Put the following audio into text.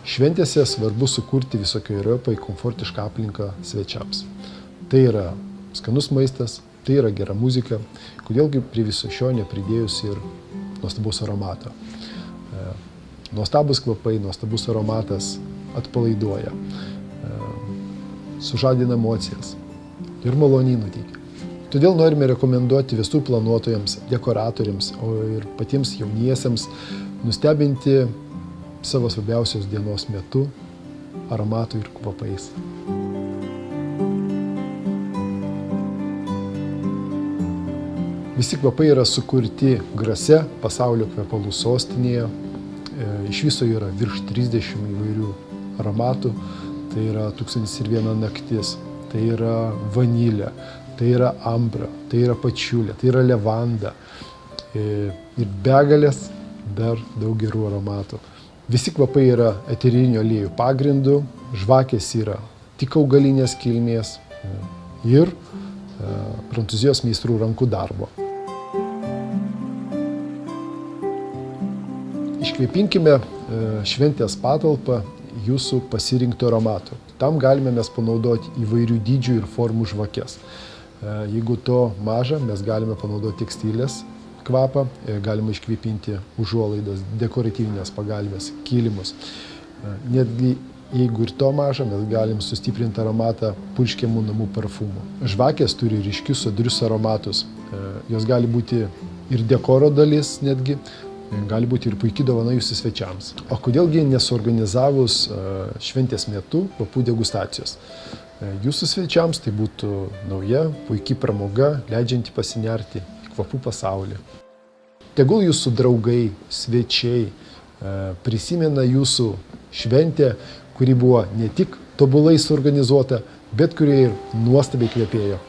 Šventėse svarbu sukurti visokiojopai komfortišką aplinką svečiams. Tai yra skanus maistas, tai yra gera muzika, kodėlgi prie viso šio nepridėjus ir nuostabus aromato. Nuostabus kvapai, nuostabus aromatas atpalaiduoja, sužadina emocijas ir maloniai nuteikia. Todėl norime rekomenduoti visų planuotojams, dekoratoriams, o ir patiems jauniesiems nustebinti savo svarbiausios dienos metu aromatu ir kvapais. Visi kvapai yra sukurti Grase, pasaulio kvepalų sostinėje. Iš viso yra virš 30 įvairių aromatų. Tai yra 1001 naktis, tai yra vanilė, tai yra ambra, tai yra pačiulė, tai yra levanda ir begalės dar daug gerų aromatų. Visi kvapai yra eterinių aliejų pagrindu, žvakės yra tik augalinės kilmės ir Prancūzijos meistrų rankų darbo. Iškvėpinkime šventės patalpą jūsų pasirinkto aromato. Tam galime mes panaudoti įvairių dydžių ir formų žvakes. Jeigu to maža, mes galime panaudoti tekstilės kvapą, galima iškvėpinti užuolaidas, dekoratyvinės pagalvės, kilimus. Netgi jeigu ir to maža, mes galim sustiprinti aromatą purškiamų namų parfumų. Žvakės turi ryškius sodrius aromatus. Jos gali būti ir dekoro dalis netgi, gali būti ir puikiai dovana jūsų svečiams. O kodėlgi nesuorganizavus šventės metu kvapų degustacijos? Jūsų svečiams tai būtų nauja, puikiai pramoga, leidžianti pasinerti į kvapų pasaulį. Tegul jūsų draugai, svečiai prisimena jūsų šventę, kuri buvo ne tik tobulai suorganizuota, bet kuri ir nuostabiai kvepėjo.